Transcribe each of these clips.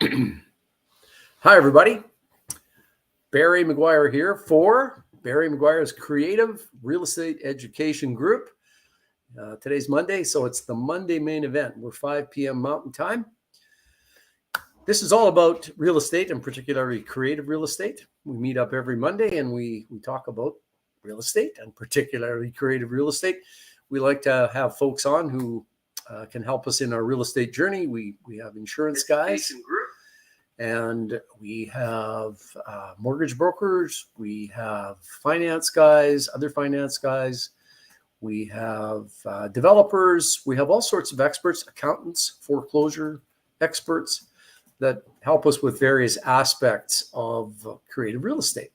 Hi, everybody. Barry McGuire here for Barry McGuire's Creative Real Estate Education Group. Today's Monday, so it's the Monday main event. We're 5 p.m. Mountain Time. This is all about real estate, and particularly creative real estate. We meet up every Monday and we talk about real estate, and particularly creative real estate. We like to have folks on who can help us in our real estate journey. We have insurance guys, and we have mortgage brokers, we have finance guys, other finance guys, we have developers, we have all sorts of experts, accountants, foreclosure experts that help us with various aspects of creative real estate.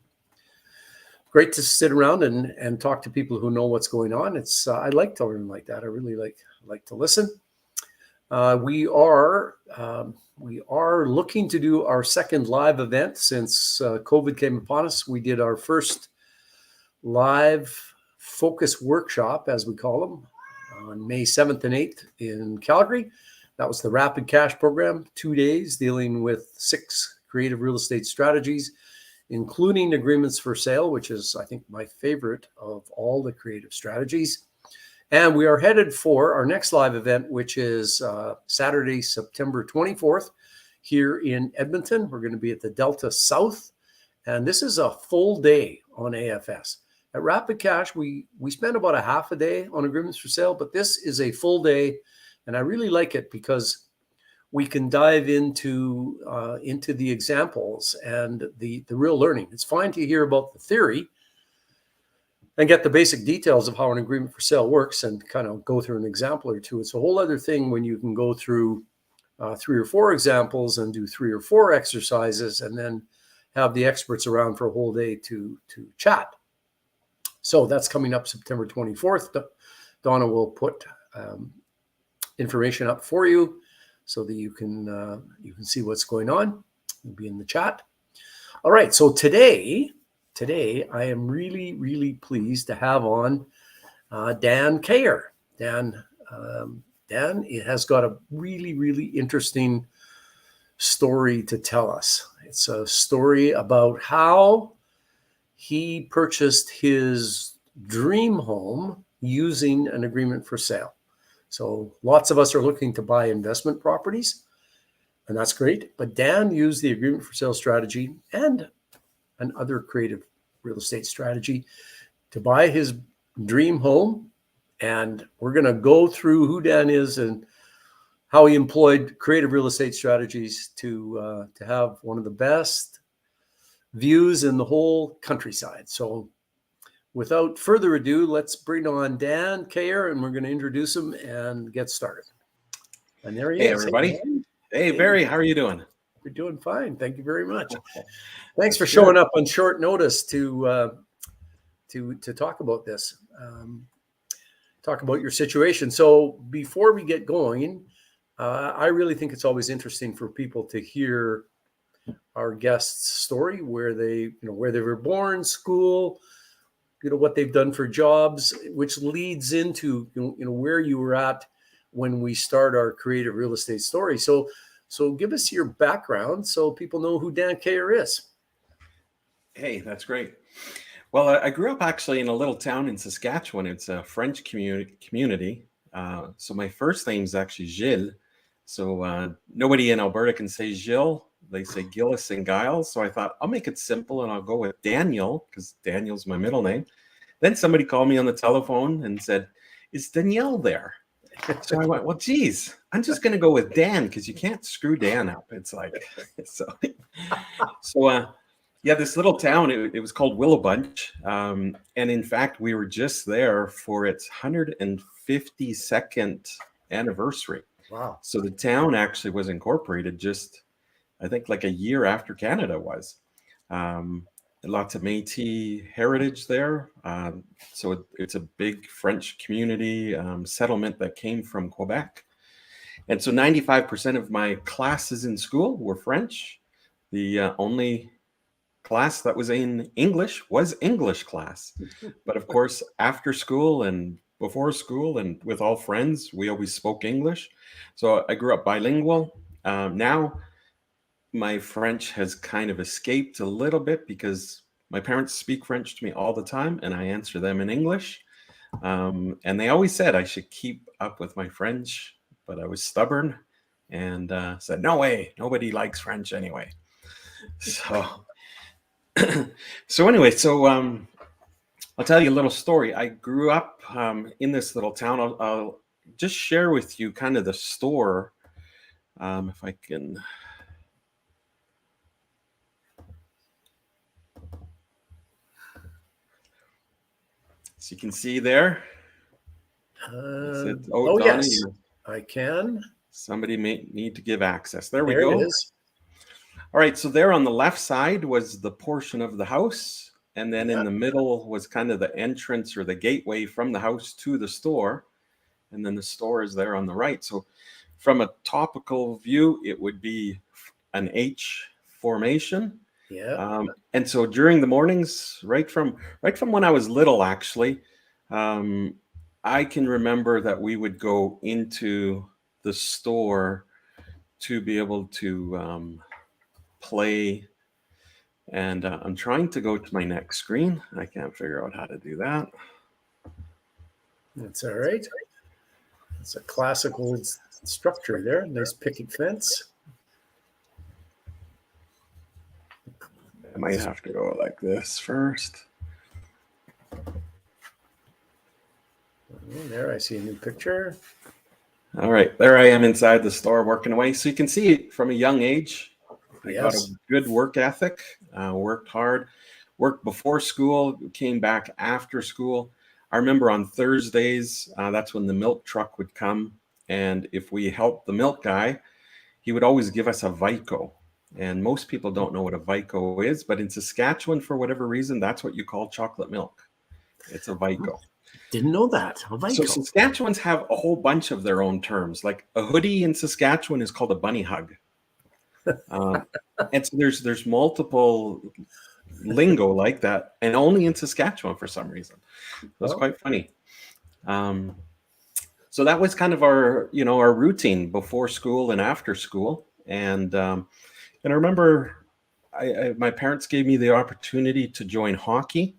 Great to sit around and talk to people who know what's going on. It's I like to learn like that. I really like to listen. We are looking to do our second live event since COVID came upon us. We did our first live focus workshop, as we call them, on May 7th and 8th in Calgary. That was the Rapid Cash program, 2 days dealing with 6 creative real estate strategies, including agreements for sale, which is, I think, my favorite of all the creative strategies. And we are headed for our next live event, which is Saturday, September 24th, here in Edmonton. We're going to be at the Delta South, and this is a full day on AFS. At Rapid Cash, we spend about a half a day on agreements for sale, but this is a full day, and I really like it because we can dive into the examples and the real learning. It's fine to hear about the theory and get the basic details of how an agreement for sale works and kind of go through an example or two. It's a whole other thing when you can go through 3 or 4 examples and do 3 or 4 exercises and then have the experts around for a whole day to chat. So that's coming up September 24th. Donna will put information up for you so that you can see what's going on. It'll be in the chat. All right, so today I am really, really pleased to have on Dan Kayer. Dan has got a really, really interesting story to tell us. It's a story about how he purchased his dream home using an agreement for sale. So lots of us are looking to buy investment properties, and that's great. But Dan used the agreement for sale strategy and another creative real estate strategy to buy his dream home. And we're going to go through who Dan is and how he employed creative real estate strategies to have one of the best views in the whole countryside. So without further ado, let's bring on Dan Kayer, and we're going to introduce him and get started. And there he is. Hey, everybody. Hey, Barry, how are you doing? We're doing fine. Thank you very much. Thanks for showing up on short notice to talk about this, talk about your situation. So before we get going, I really think it's always interesting for people to hear our guest's story, where they were born, school, what they've done for jobs, which leads into where you were at when we start our creative real estate story. So give us your background so people know who Dan Kayer is. Hey, that's great. Well, I grew up actually in a little town in Saskatchewan. It's a French community. So my first name is actually Gilles. So nobody in Alberta can say Gilles. They say Gillis and Giles. So I thought I'll make it simple and I'll go with Daniel because Daniel's my middle name. Then somebody called me on the telephone and said, "Is Danielle there?" So I went, "Well, geez, I'm just going to go with Dan because you can't screw Dan up." It's like, yeah, this little town, it was called Willow Bunch. And in fact, we were just there for its 152nd anniversary. Wow. So the town actually was incorporated just, I think, like a year after Canada was. Lots of Métis heritage there. So it's a big French community settlement that came from Quebec. And so 95% of my classes in school were French. The only class that was in English was English class. But of course, after school and before school and with all friends, we always spoke English. So I grew up bilingual. Now, my French has kind of escaped a little bit because my parents speak French to me all the time and I answer them in English. And they always said I should keep up with my French, but I was stubborn and said, no way, nobody likes French anyway. So, so anyway, I'll tell you a little story. I grew up in this little town. I'll just share with you kind of the store, if I can. So you can see there. Oh, Donnie, yes, I can. somebody may need to give access. There we There go. it is. All right, so there on the left side was the portion of the house, and then in the middle was kind of the entrance or the gateway from the house to the store, and then the store is there on the right. So from a topical view, it would be an H formation. Yeah. And so during the mornings, right from when I was little, actually, I can remember that we would go into the store to be able to play. And I'm trying to go to my next screen. I can't figure out how to do that. That's all right. It's a classical structure there. Nice picket fence. I might have to go like this first. There, I see a new picture. All right, there I am inside the store working away. So you can see from a young age, I got a good work ethic, worked hard, worked before school, came back after school. I remember on Thursdays, that's when the milk truck would come. And if we helped the milk guy, he would always give us a Vico. And most people don't know what a Vico is, but in Saskatchewan, for whatever reason, that's what you call chocolate milk. It's a Vico. Didn't know that. A Vico. So Saskatchewans have a whole bunch of their own terms. Like a hoodie in Saskatchewan is called a bunny hug. And so there's multiple lingo like that, and only in Saskatchewan for some reason. That's quite funny. So that was kind of our routine before school and after school. And I remember my parents gave me the opportunity to join hockey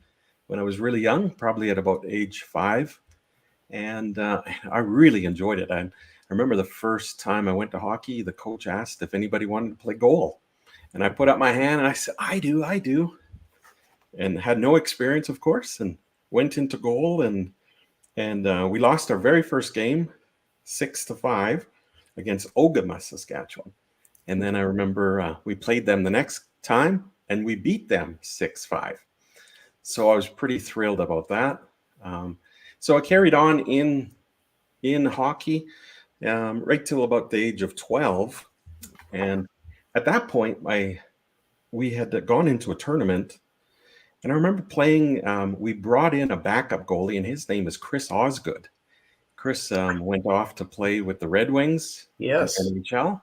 when I was really young, probably at about age 5. And I really enjoyed it. I remember the first time I went to hockey, the coach asked if anybody wanted to play goal. And I put up my hand and I said, I do. And had no experience, of course, and went into goal. And we lost our very first game, 6-5, against Ogama, Saskatchewan. And then I remember we played them the next time and we beat them 6-5. So I was pretty thrilled about that. So I carried on in hockey right till about the age of 12. And at that point, we had gone into a tournament. And I remember playing, we brought in a backup goalie, and his name is Chris Osgood. Chris went off to play with the Red Wings. Yes. In NHL.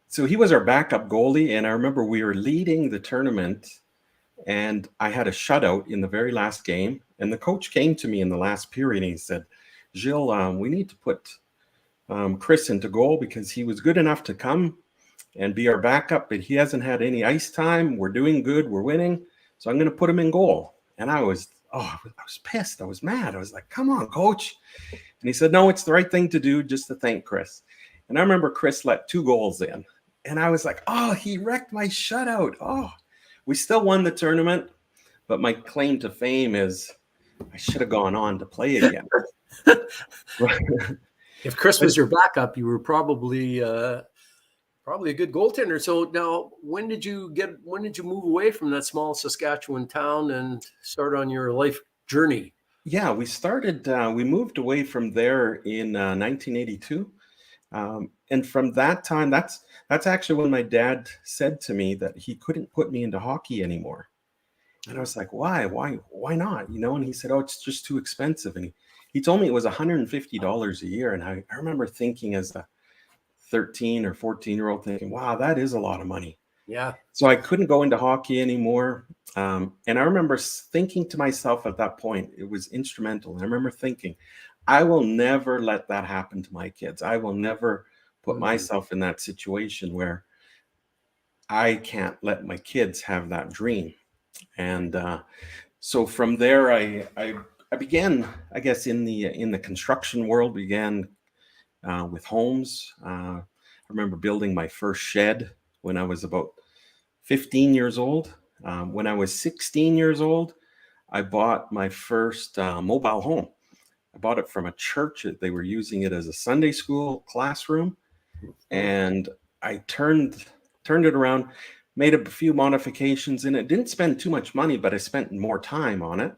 So he was our backup goalie. And I remember we were leading the tournament. And I had a shutout in the very last game. And the coach came to me in the last period and he said, Gilles, we need to put Chris into goal because he was good enough to come and be our backup, but he hasn't had any ice time. We're doing good. We're winning. So I'm going to put him in goal. And I was pissed. I was mad. I was like, come on, coach. And he said, no, it's the right thing to do just to thank Chris. And I remember Chris let 2 goals in. And I was like, oh, he wrecked my shutout. Oh. We still won the tournament, but my claim to fame is I should have gone on to play again. If Chris was your backup, you were probably a good goaltender. So now, when did you move away from that small Saskatchewan town and start on your life journey? Yeah, we moved away from there in 1982. And from that time, that's actually when my dad said to me that he couldn't put me into hockey anymore. And I was like, why not? And he said, oh, it's just too expensive. And he told me it was $150 a year. And I remember thinking as a 13 or 14-year-old thinking, wow, that is a lot of money. Yeah. So I couldn't go into hockey anymore. And I remember thinking to myself at that point, it was instrumental. And I remember thinking, I will never let that happen to my kids. I will never put myself in that situation where I can't let my kids have that dream. And so from there, I began, I guess, in the construction world, began with homes. I remember building my first shed when I was about 15 years old. When I was 16 years old, I bought my first mobile home. I bought it from a church. They were using it as a Sunday school classroom, and I turned it around, made a few modifications in it. Didn't spend too much money, but I spent more time on it.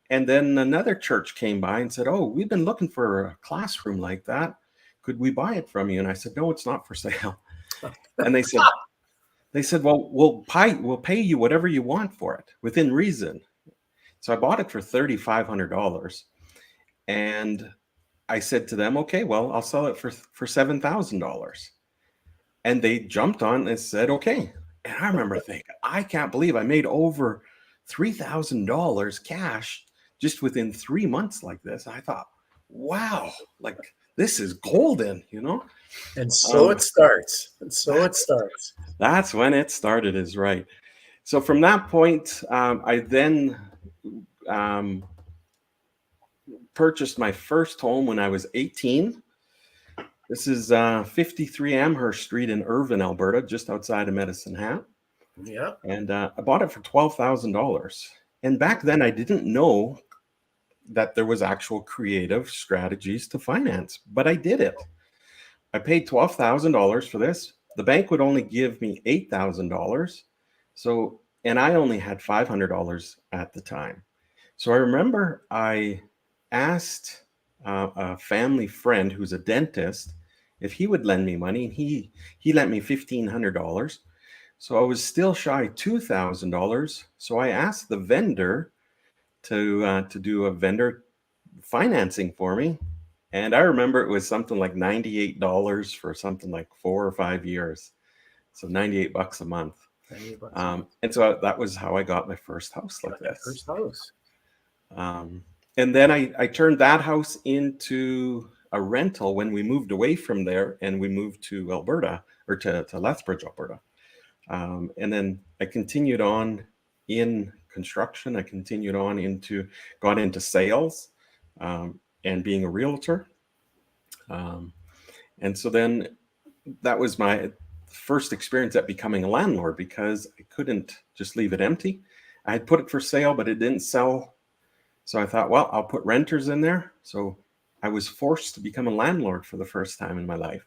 And then another church came by and said, "Oh, we've been looking for a classroom like that. Could we buy it from you?" And I said, "No, it's not for sale." And they said, "Well, we'll pay you whatever you want for it within reason." So I bought it for $3,500, and I said to them, "Okay, well, I'll sell it for $7,000." And they jumped on and said, "Okay." And I remember thinking, I can't believe I made over $3,000 cash just within 3 months like this. I thought, wow, like this is golden, you know? And so it starts. And so it That's starts. that's when it started, is right. So from that point, I then um, purchased my first home when I was 18. This is 53 Amherst Street in Irvine, Alberta, just outside of Medicine Hat. Yeah. And I bought it for $12,000. And back then, I didn't know that there was actual creative strategies to finance, but I did it. I paid $12,000 for this. The bank would only give me $8,000. So, and I only had $500 at the time. So I remember I asked a family friend who's a dentist if he would lend me money, and he lent me $1,500. So I was still shy $2,000. So I asked the vendor to do a vendor financing for me, and I remember it was something like $98 for something like 4 or 5 years, so $98 a month. And so that was how I got my first house like this. First house. And then I turned that house into a rental when we moved away from there and we moved to Alberta, or to Lethbridge, Alberta. And then I continued on in construction. I continued on got into sales and being a realtor. And so then that was my first experience at becoming a landlord, because I couldn't just leave it empty. I had put it for sale, but it didn't sell. So I thought, well, I'll put renters in there. So I was forced to become a landlord for the first time in my life.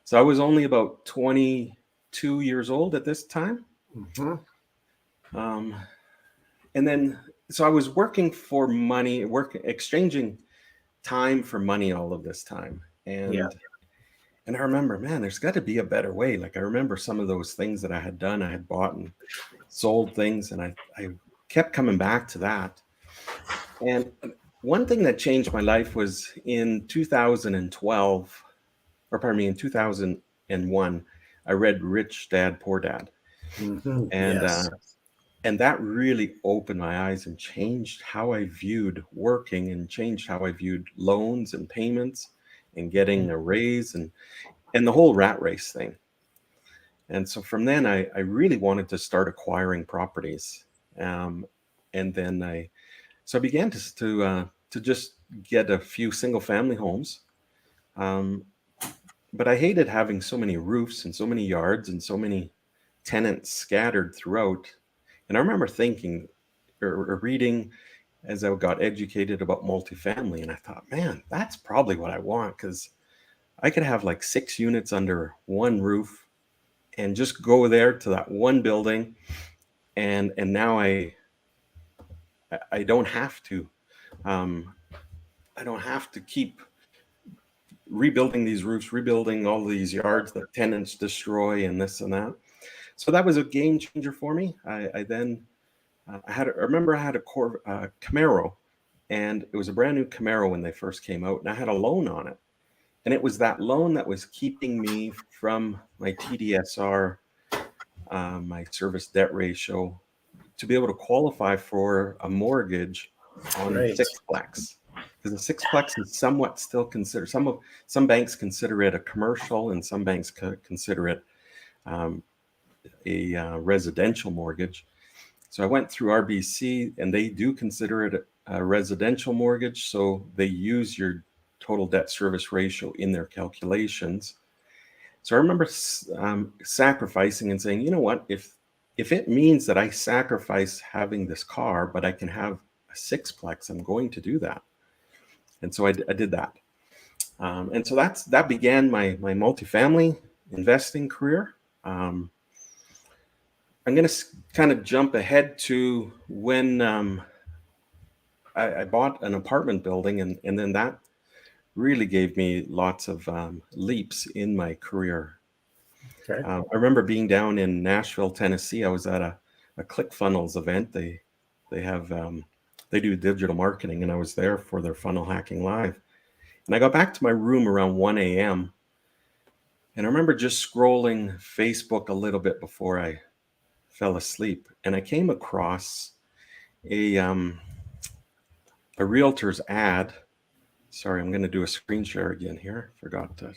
So I was only about 22 years old at this time. And then, so I was working for money, exchanging time for money all of this time. And I remember, man, there's got to be a better way. Like, I remember some of those things that I had done. I had bought and sold things, and I kept coming back to that. And one thing that changed my life was in 2012, or pardon me, in 2001, I read Rich Dad, Poor Dad. And that really opened my eyes and changed how I viewed working, and changed how I viewed loans and payments and getting a raise and the whole rat race thing. And so from then I really wanted to start acquiring properties. And then I began to just get a few single family homes. But I hated having so many roofs and so many yards and so many tenants scattered throughout. And I remember thinking or reading as I got educated about multifamily, and I thought, man, that's probably what I want, because I could have like 6 units under one roof and just go there to that one building. And now I don't have to, keep rebuilding these roofs, rebuilding all these yards that tenants destroy and this and that. So that was a game changer for me. I remember I had a Camaro, and it was a brand new Camaro when they first came out, and I had a loan on it. And it was that loan that was keeping me from my TDSR, my service debt ratio, to be able to qualify for a mortgage on sixplex. Because the sixplex is somewhat still considered, some banks consider it a commercial, and some banks consider it a residential mortgage. So I went through RBC, and they do consider it a residential mortgage. So they use your total debt service ratio in their calculations. So I remember sacrificing and saying, you know what, if it means that I sacrifice having this car, but I can have a sixplex, I'm going to do that. And so I did that. And so that began my multifamily investing career. I'm going to kind of jump ahead to when I bought an apartment building, and then that really gave me lots of leaps in my career. Okay. I remember being down in Nashville, Tennessee. I was at a ClickFunnels event. They have they do digital marketing, and I was there for their Funnel Hacking Live. And I got back to my room around 1 a.m. And I remember just scrolling Facebook a little bit before I fell asleep, and I came across a realtor's ad. Sorry, I'm going to do a screen share again here. Forgot to.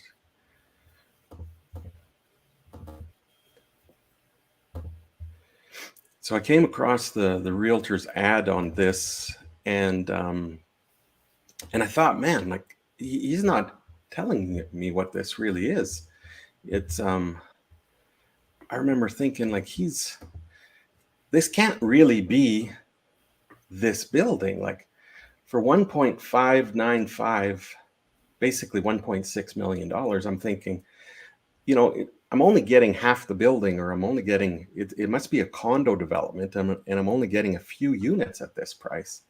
So I came across the realtor's ad on this, and I thought, man, like he's not telling me what this really is. It's I remember thinking, like, this can't really be this building. Like, for 1.595, basically $1.6 million, I'm thinking, I'm only getting half the building, or I'm only getting, it must be a condo development, and I'm only getting a few units at this price.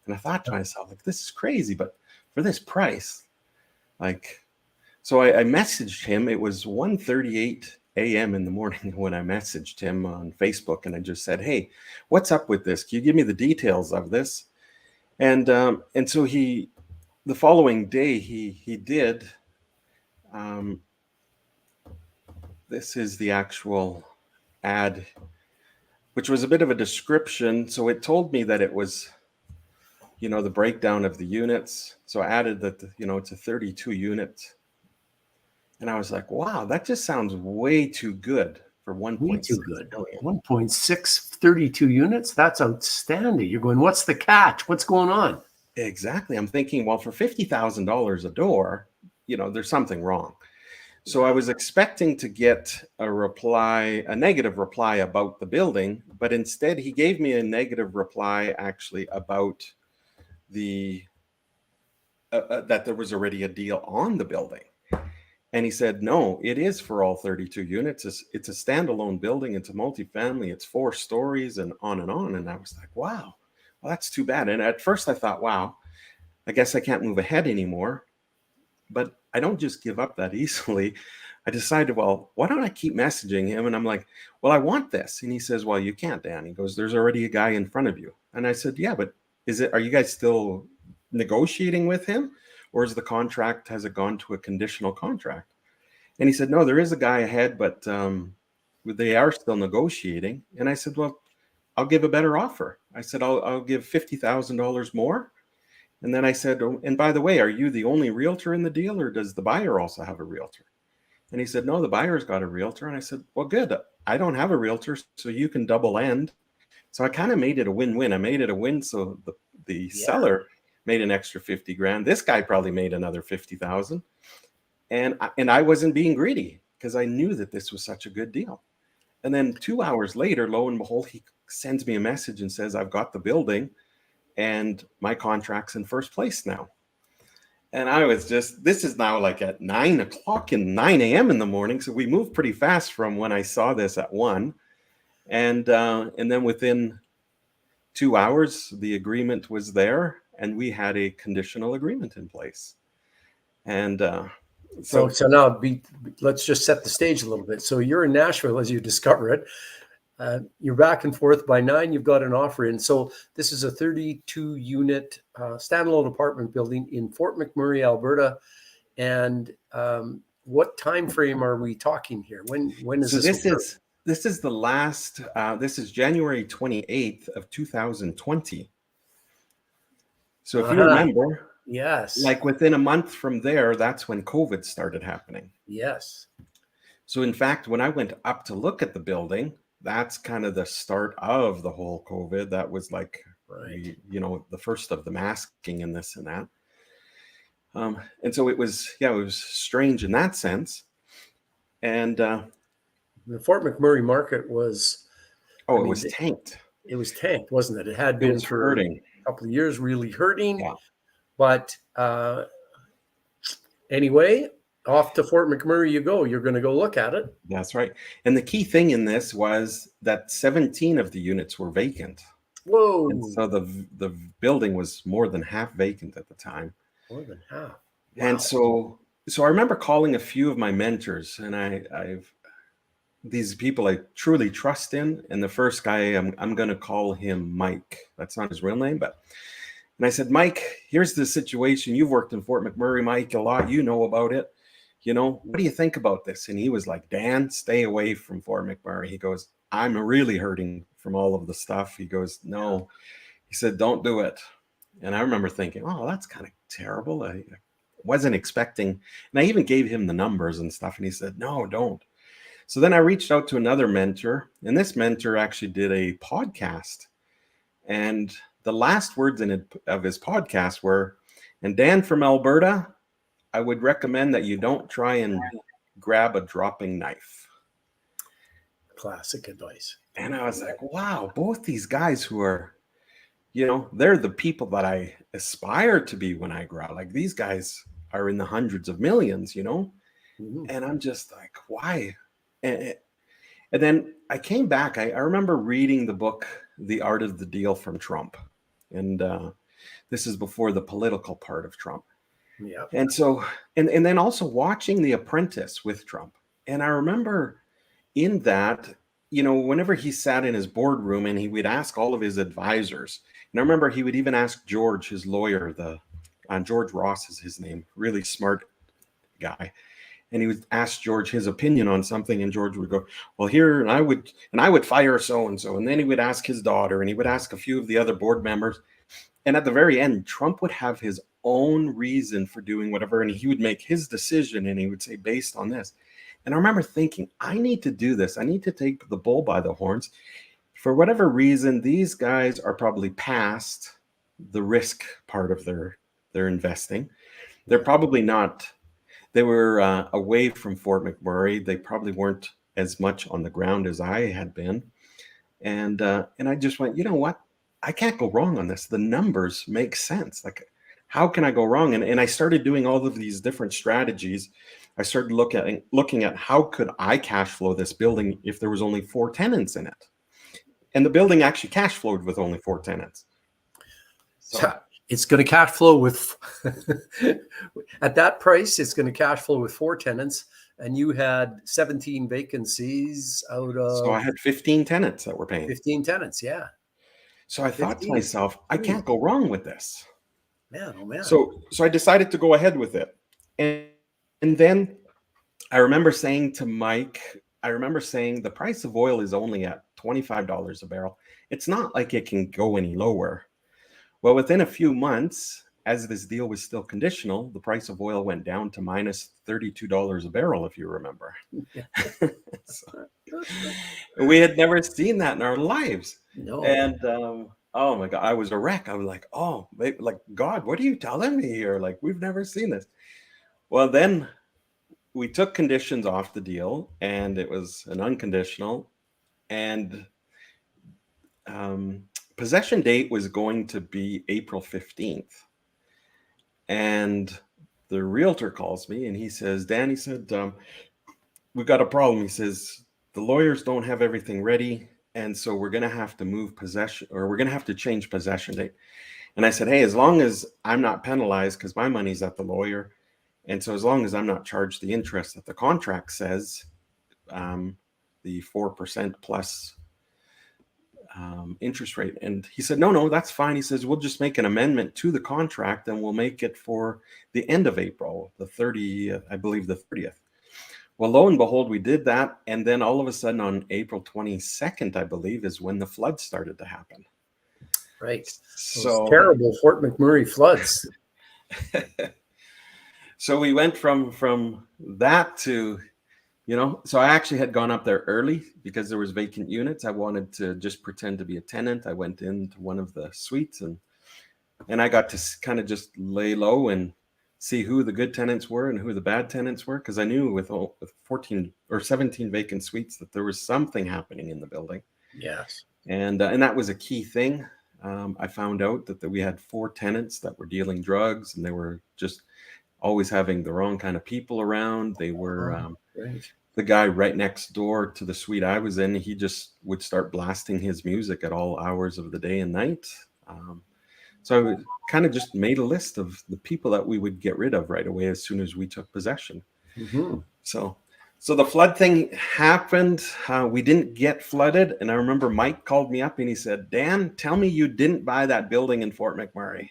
And I thought to myself, like, this is crazy, but for this price, like, so I messaged him. It was 1:38 a.m. in the morning when I messaged him on Facebook, and I just said, hey, what's up with this? Can you give me the details of this? And so the following day, he did. This is the actual ad, which was a bit of a description. So it told me that it was, the breakdown of the units. So I added that, it's a 32 unit. And I was like, wow, that just sounds way too good for 1.6 million. 1.6, 32 units? That's outstanding. You're going, what's the catch? What's going on? Exactly. I'm thinking, well, for $50,000 a door, there's something wrong. So I was expecting to get a negative reply about the building, but instead he gave me a negative reply actually about the that there was already a deal on the building. And he said, no, it is for all 32 units. It's a standalone building. It's a multifamily. It's 4 stories and on and on. And I was like, wow, well, that's too bad. And at first I thought, wow, I guess I can't move ahead anymore. But I don't just give up that easily. I decided, well, why don't I keep messaging him? And I'm like, well, I want this. And he says, well, you can't, Dan. He goes, there's already a guy in front of you. And I said, yeah, but are you guys still negotiating with him? Or has it gone to a conditional contract? And he said, no, there is a guy ahead, but they are still negotiating. And I said, well, I'll give a better offer. I said, I'll give $50,000 more. And then I said, oh, and by the way, are you the only realtor in the deal, or does the buyer also have a realtor? And he said, no, the buyer's got a realtor. And I said, well, good. I don't have a realtor, so you can double end. So I kind of made it a win-win. I made it a win. So the seller made an extra 50 grand. This guy probably made another 50,000. And I wasn't being greedy because I knew that this was such a good deal. And then 2 hours later, lo and behold, he sends me a message and says, I've got the building and my contract's in first place now. And I was this is now like at 9 a.m. in the morning. So we moved pretty fast from when I saw this at 1. And then within 2 hours, the agreement was there and we had a conditional agreement in place. And so now let's just set the stage a little bit. So you're in Nashville as you discover it. You're back and forth. By 9, you've got an offer in. So this is a 32-unit standalone apartment building in Fort McMurray, Alberta. And what time frame are we talking here? When is this? This is the last. This is January 28th of 2020. So if you remember, yes, like within a month from there, that's when COVID started happening. Yes. So in fact, when I went up to look at the building, that's kind of the start of the whole COVID. That was like, Right. the first of the masking and this and that. And so it was strange in that sense. And The Fort McMurray market was, I it mean, was tanked. it was tanked, wasn't it? It had It been was for hurting. a couple of years, really hurting. Yeah, But anyway, off to Fort McMurray you go. You're going to go look at it. that's right. And the key thing in this was that 17 of the units were vacant. And Whoa, so the building was more than half vacant at the time. more than half. Wow. And so I remember calling a few of my mentors, and I've these people I truly trust in. And the first guy, I'm going to call him Mike. That's not his real name, and I said, Mike, here's the situation. You've worked in Fort McMurray, Mike, a lot. You know about it. What do you think about this? And he was like, Dan, stay away from Fort McMurray. He goes, I'm really hurting from all of the stuff. He goes, no. He said, don't do it. And I remember thinking, oh, that's kind of terrible. I wasn't expecting. And I even gave him the numbers and stuff. And he said, no, don't. So then I reached out to another mentor. And this mentor actually did a podcast. And the last words of his podcast were, and Dan from Alberta, I would recommend that you don't try and grab a dropping knife. Classic advice. And I was like, wow, both these guys who are, they're the people that I aspire to be when I grow up. Like these guys are in the hundreds of millions, Mhm. and I'm just like, why? And then I came back. I remember reading the book, The Art of the Deal from Trump. And this is before the political part of Trump. Yeah. And so, and then also watching The Apprentice with Trump. And I remember in that, whenever he sat in his boardroom and he would ask all of his advisors, and I remember he would even ask George, his lawyer, George Ross is his name, really smart guy. And he would ask George his opinion on something, and George would go, well, here, and I would fire so-and-so. And then he would ask his daughter, and he would ask a few of the other board members. And at the very end, Trump would have his own reason for doing whatever, and he would make his decision, and he would say, based on this. And I remember thinking, I need to do this. I need to take the bull by the horns. For whatever reason, these guys are probably past the risk part of their investing. They're probably not. They were away from Fort McMurray. They probably weren't as much on the ground as I had been. And I just went, you know what? I can't go wrong on this. The numbers make sense. Like, how can I go wrong? And I started doing all of these different strategies. I started looking at how could I cash flow this building if there was only 4 tenants in it. And the building actually cash flowed with only 4 tenants. So it's going to cash flow with, at that price, it's going to cash flow with 4 tenants. And you had 17 vacancies out of. So I had 15 tenants that were paying. 15 tenants, yeah. So I thought to myself, I can't go wrong with this. Man, oh man. So I decided to go ahead with it. And then I remember saying to Mike, the price of oil is only at $25 a barrel. It's not like it can go any lower. Well, within a few months, as this deal was still conditional, the price of oil went down to minus $32 a barrel, if you remember. So, we had never seen that in our lives. No. And oh my God, I was a wreck. I was like, oh, like, God, what are you telling me here? Like, we've never seen this. Well, then we took conditions off the deal, and it was an unconditional. And possession date was going to be April 15th. And the realtor calls me and he says, Dan, he said, we've got a problem. He says, the lawyers don't have everything ready. And so we're going to have to move possession, or we're going to have to change possession date. And I said, hey, as long as I'm not penalized, because my money's at the lawyer. And so as long as I'm not charged the interest that the contract says, the 4% plus interest rate. And he said, no, that's fine. He says, we'll just make an amendment to the contract and we'll make it for the end of April, the 30th, I believe the 30th. Well, lo and behold, we did that. And then all of a sudden on April 22nd, I believe, is when the floods started to happen. Right. So those terrible Fort McMurray floods. So we went from that to So I actually had gone up there early because there was vacant units. I wanted to just pretend to be a tenant. I went into one of the suites and I got to kind of just lay low and see who the good tenants were and who the bad tenants were, because I knew with 14 or 17 vacant suites that there was something happening in the building. Yes. And that was a key thing. I found out that we had 4 tenants that were dealing drugs, and they were just always having the wrong kind of people around. They were Right. the guy right next door to the suite I was in. He just would start blasting his music at all hours of the day and night. So I kind of just made a list of the people that we would get rid of right away as soon as we took possession. Mm-hmm. So the flood thing happened. We didn't get flooded. And I remember Mike called me up and he said, Dan, tell me you didn't buy that building in Fort McMurray.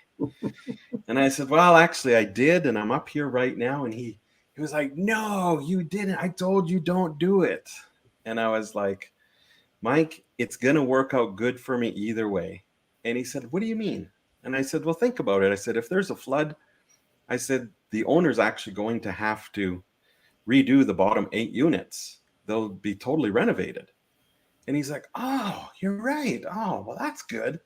And I said, well, actually I did. And I'm up here right now. And he was like, no, you didn't. I told you don't do it. And I was like, Mike, it's going to work out good for me either way. And he said, what do you mean? And I said, well, think about it. I said, if there's a flood, I said, the owner's actually going to have to redo the bottom 8 units. They'll be totally renovated. And he's like, oh, you're right. Oh, well, that's good.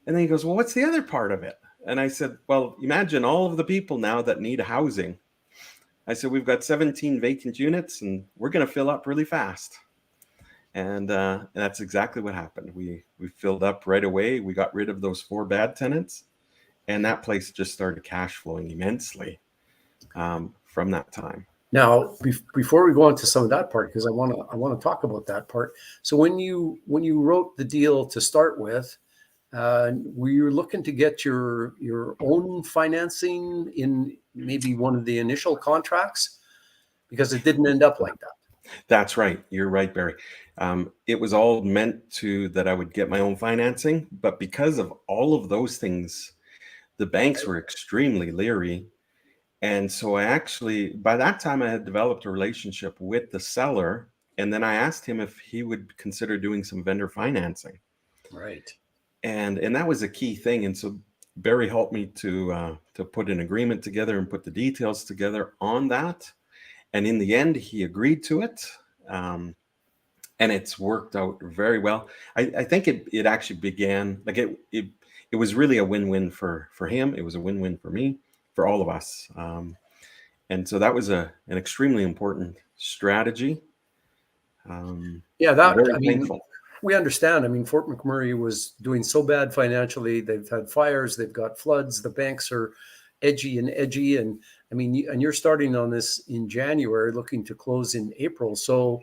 And then he goes, well, what's the other part of it? And I said, well, imagine all of the people now that need housing. I said, we've got 17 vacant units and we're going to fill up really fast. And that's exactly what happened. We filled up right away. We got rid of those 4 bad tenants. And that place just started cash flowing immensely from that time. Now, before we go into some of that part, because I want to talk about that part. So when you wrote the deal to start with, were you looking to get your own financing in maybe one of the initial contracts? Because it didn't end up like that. That's right. You're right, Barry. It was all meant to that I would get my own financing, but because of all of those things, the banks were extremely leery. And so I actually, by that time, I had developed a relationship with the seller. And then I asked him if he would consider doing some vendor financing. Right. And that was a key thing. And so Barry helped me to put an agreement together and put the details together on that. And in the end, he agreed to it. And it's worked out very well. I think it actually began, like it was really a win-win for him. It was a win-win for me, for all of us. And so that was an extremely important strategy. Thankful. We understand. I mean, Fort McMurray was doing so bad financially. They've had fires, they've got floods, the banks are edgy. And I mean, you're starting on this in January, looking to close in April. So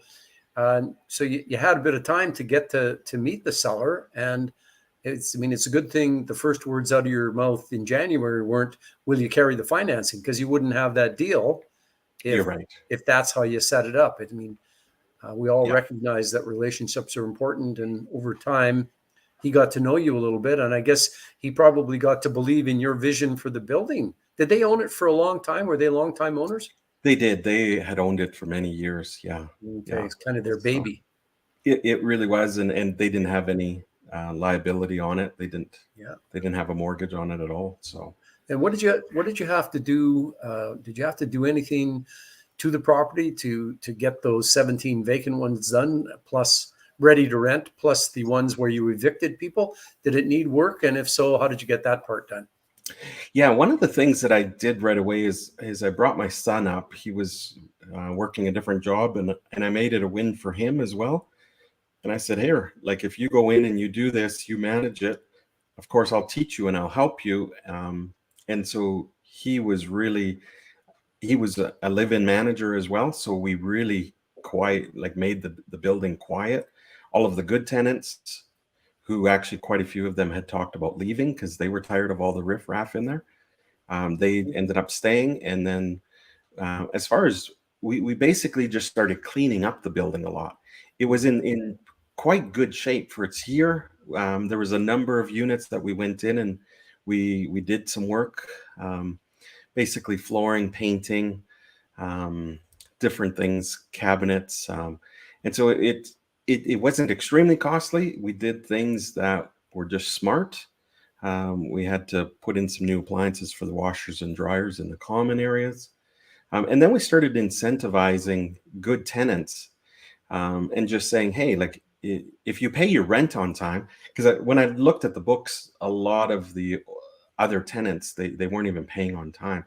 you had a bit of time to get to meet the seller. And it's a good thing the first words out of your mouth in January weren't, will you carry the financing? Because you wouldn't have that deal if that's how you set it up. I mean, we all recognize that relationships are important, and over time, he got to know you a little bit, and I guess he probably got to believe in your vision for the building. Did they own it for a long time? Were they long-time owners? They did. They had owned it for many years. Yeah. Okay, it's kind of their baby. So it really was, and they didn't have any liability on it. They didn't have a mortgage on it at all. So. And what did you have to do? Did you have to do anything to the property to get those 17 vacant ones done, plus ready to rent, plus the ones where you evicted people? Did it need work? And if so, how did you get that part done? Yeah, one of the things that I did right away is I brought my son up. He was working a different job, and I made it a win for him as well. And I said, here, like if you go in and you do this, you manage it, of course, I'll teach you and I'll help you. And so he was a live-in manager as well. So we really made the building quiet. All of the good tenants, who actually quite a few of them had talked about leaving because they were tired of all the riffraff in there. They ended up staying. And then as far as we basically just started cleaning up the building a lot. It was in quite good shape for its year. There was a number of units that we went in and we did some work, basically flooring, painting, different things, cabinets. And so it wasn't extremely costly. We did things that were just smart. We had to put in some new appliances for the washers and dryers in the common areas. And then we started incentivizing good tenants, and just saying, hey, like if you pay your rent on time, because when I looked at the books, a lot of the other tenants, they weren't even paying on time.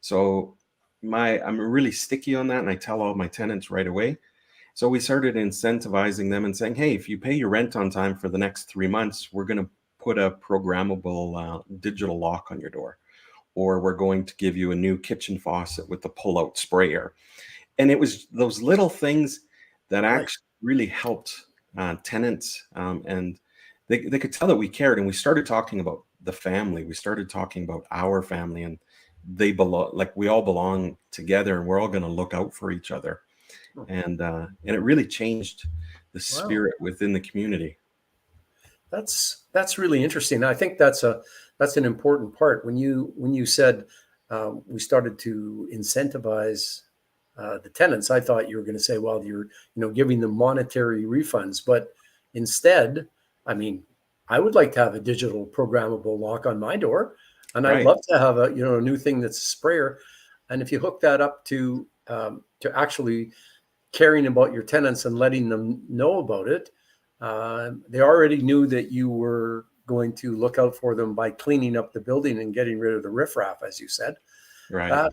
So I'm really sticky on that, and I tell all my tenants right away. So we started incentivizing them and saying, hey, if you pay your rent on time for the next 3 months, we're going to put a programmable digital lock on your door, or we're going to give you a new kitchen faucet with the pull-out sprayer. And it was those little things that Right. actually really helped tenants, and they could tell that we cared. And we started talking about the family. We started talking about our family, and they belong, like we all belong together, and we're all going to look out for each other. And it really changed the Wow. spirit within the community. That's really interesting. I think that's an important part. When you said we started to incentivize the tenants, I thought you were going to say, well, you're giving them monetary refunds, but instead, I mean, I would like to have a digital programmable lock on my door, and I'd Right. love to have a new thing that's a sprayer, and if you hook that up to actually caring about your tenants and letting them know about it. They already knew that you were going to look out for them by cleaning up the building and getting rid of the riffraff, as you said. Right.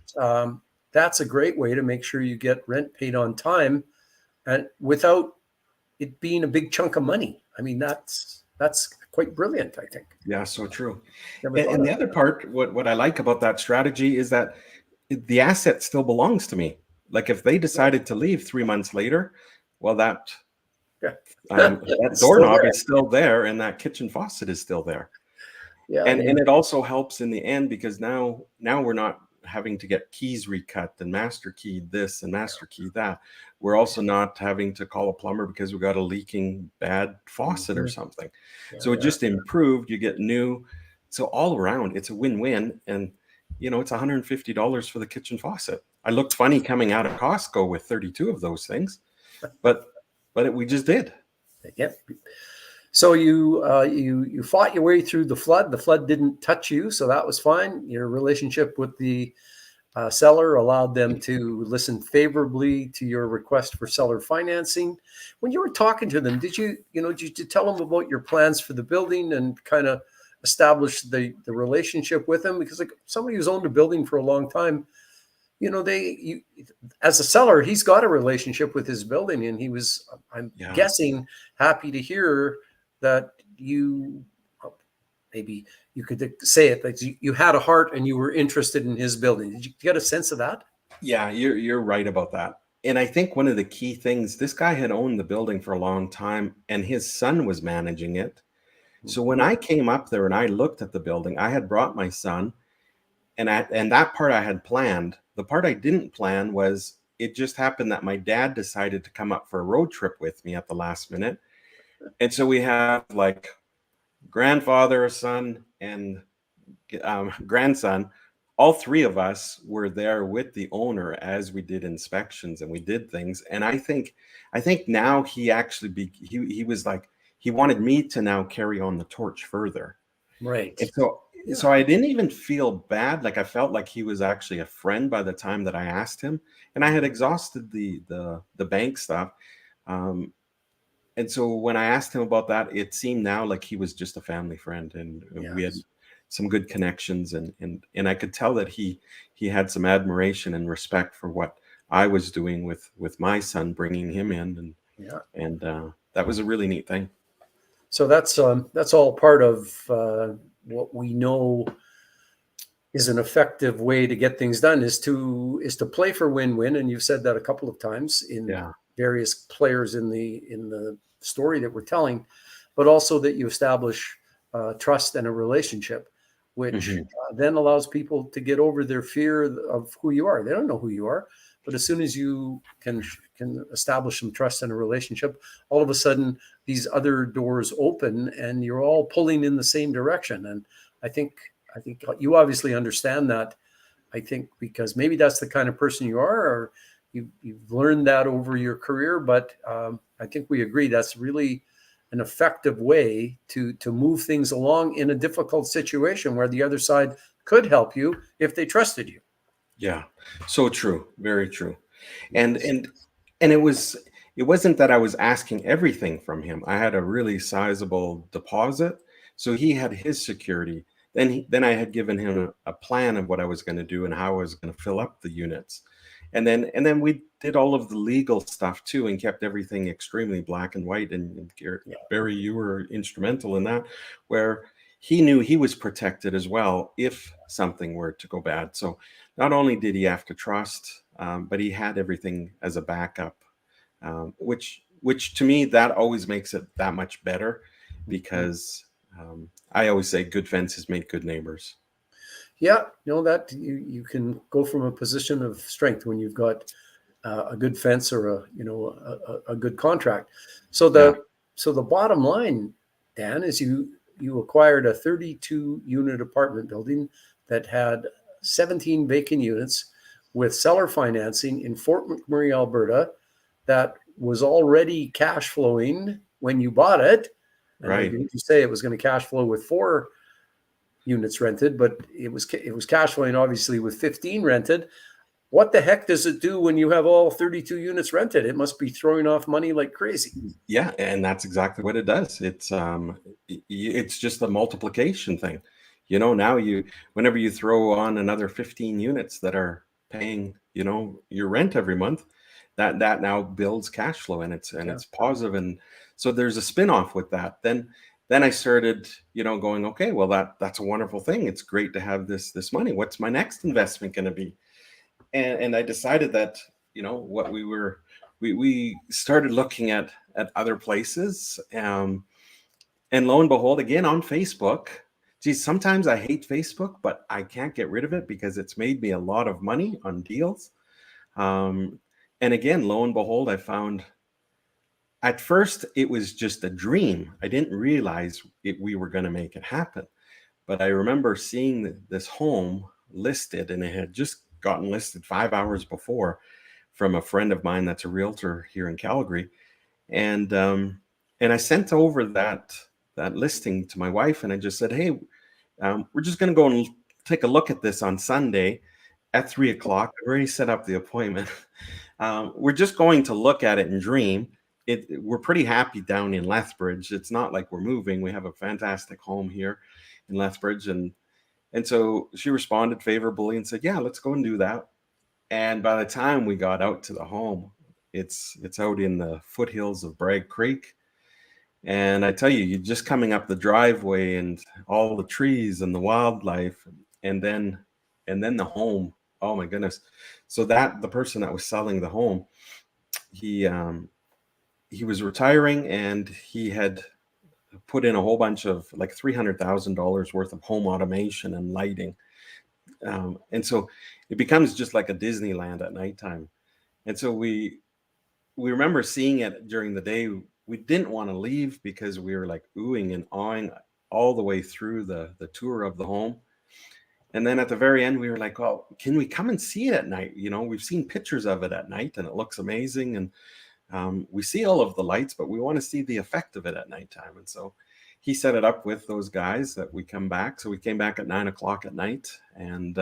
That's a great way to make sure you get rent paid on time, and without it being a big chunk of money. I mean, that's quite brilliant, I think. Yeah, so true. Never And, thought and of the other part, what I like about that strategy is that the asset still belongs to me. Like if they that. decided to leave 3 months later, well, Yeah. that It's still doorknob there. is still there, and that kitchen faucet is still there. Yeah, And it also helps in the end, because now we're not having to get keys recut and master key this and master key that. We're also not having to call a plumber because we got a leaking bad faucet or Mhm. something. Yeah, So it yeah. just improved. You get new. So all around, it's a win-win. And it's $150 for the kitchen faucet. I looked funny coming out of Costco with 32 of those things, but we just did. Yeah. So you fought your way through the flood. The flood didn't touch you, so that was fine. Your relationship with the seller allowed them to listen favorably to your request for seller financing. When you were talking to them, did you tell them about your plans for the building and kind of establish the relationship with them? Because like somebody who's owned a building for a long time, as a seller, he's got a relationship with his building, and he was, I'm Yeah. guessing, happy to hear that you, maybe you could say it like you had a heart and you were interested in his building. Did you get a sense of that? Yeah, you're right about that. And I think one of the key things, this guy had owned the building for a long time, and his son was managing it. So when Mhm. I came up there and I looked at the building, I had brought my son, and that part I had planned. The part I didn't plan was, it just happened that my dad decided to come up for a road trip with me at the last minute. And so we have like grandfather, son, and grandson. All three of us were there with the owner as we did inspections and we did things. And I think now he actually he was like, he wanted me to now carry on the torch further. Right. And so Yeah. I didn't even feel bad. Like I felt like he was actually a friend by the time that I asked him. And I had Mhm. exhausted the bank stuff. Um, and so when I asked him about that, it seemed now like he was just a family friend, and we had Yes. some good connections, and I could tell that he had some admiration and respect for what I was doing with my son, bringing him in, Yeah. and that was a really neat thing. So that's all part of what we know is an effective way to get things done is to play for win-win, and you've said that a couple of times in Yeah. various players in the story that we're telling, but also that you establish trust and a relationship, which Hmm. then allows people to get over their fear of who you are. They don't know who you are, but as soon as you can establish some trust and a relationship, all of a sudden these other doors open, and you're all pulling in the same direction. And I think I think you obviously understand that. I think because maybe that's the kind of person you are, or you've learned that over your career. But I think we agree that's really an effective way to move things along in a difficult situation where the other side could help you if they trusted you. Yeah. So true. Very true. And it wasn't that I was asking everything from him. I had a really sizable deposit, so he had his security. Then I had given him a plan of what I was going to do and how I was going to fill up the units. And then we did all of the legal stuff too and kept everything extremely black and white. And Yeah. Barry, you were instrumental in that, where he knew he was protected as well if something were to go bad. So not only did he have to trust, but he had everything as a backup, which to me that always makes it that much better, because I always say good fences make good neighbors. Yeah, that you can go from a position of strength when you've got a good fence or a good contract. So Yeah, the bottom line, Dan, is you acquired a 32 unit apartment building that had 17 vacant units with seller financing in Fort McMurray, Alberta, that was already cash flowing when you bought it. And I right. didn't say it was going to cash flow with 4 units rented, but it was cash flowing obviously with 15 rented. What the heck does it do when you have all 32 units rented? It must be throwing off money like crazy. Yeah, and that's exactly what it does. It's just a multiplication thing. Now whenever you throw on another 15 units that are paying, your rent every month, that now builds cash flow, and Yeah. it's positive. And so there's a spin-off with that. Then I started, going, okay, well, that's a wonderful thing. It's great to have this money. What's my next investment going to be? And I decided that, what we started looking at other places, and lo and behold, again on Facebook. Geez, sometimes I hate Facebook, but I can't get rid of it because it's made me a lot of money on deals. um, and again, lo and behold, I found, at first it was just a dream. I didn't realize we were going to make it happen. But I remember seeing this home listed, and it had just gotten listed 5 hours before, from a friend of mine that's a realtor here in Calgary. And I sent over that listing to my wife, and I just said, "Hey, we're just going to go and take a look at this on Sunday at 3 o'clock. I've already set up the appointment. We're just going to look at it and dream. We're pretty happy down in Lethbridge. It's not like we're moving. We have a fantastic home here in Lethbridge." And so she responded favorably and said, "Yeah, let's go and do that." And by the time we got out to the home, it's out in the foothills of Bragg Creek. And I tell you, you're just coming up the driveway and all the trees and the wildlife, and then the home. Oh my goodness. So that the person that was selling the home, he was retiring, and he had put in a whole bunch of like $300,000 worth of home automation and lighting. And so it becomes just like a Disneyland at nighttime. And so we remember seeing it during the day. We didn't want to leave because we were like oohing and awing all the way through the tour of the home. And then at the very end, we were like, "Well, can we come and see it at night? We've seen pictures of it at night, and it looks amazing. And we see all of the lights, but we want to see the effect of it at nighttime." And so he set it up with those guys that we come back. So we came back at 9 o'clock at night, and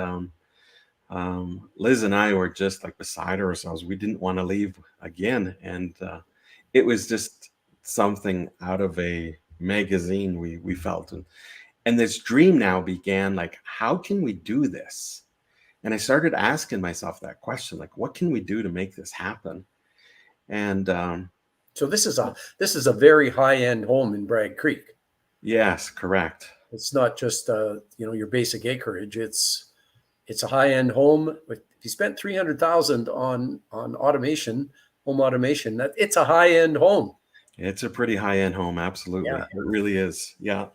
Liz and I were just like beside ourselves. We didn't want to leave again. And it was just something out of a magazine, we felt. And this dream now began, like, how can we do this? And I started asking myself that question, like, what can we do to make this happen? And So this is a very high end home in Bragg Creek. yes, correct. It's not just your basic acreage. It's a high end home. If you spent 300,000 on automation, home automation, that it's a high end home. It's a pretty high end home. Absolutely. Yeah. It really is. Yeah.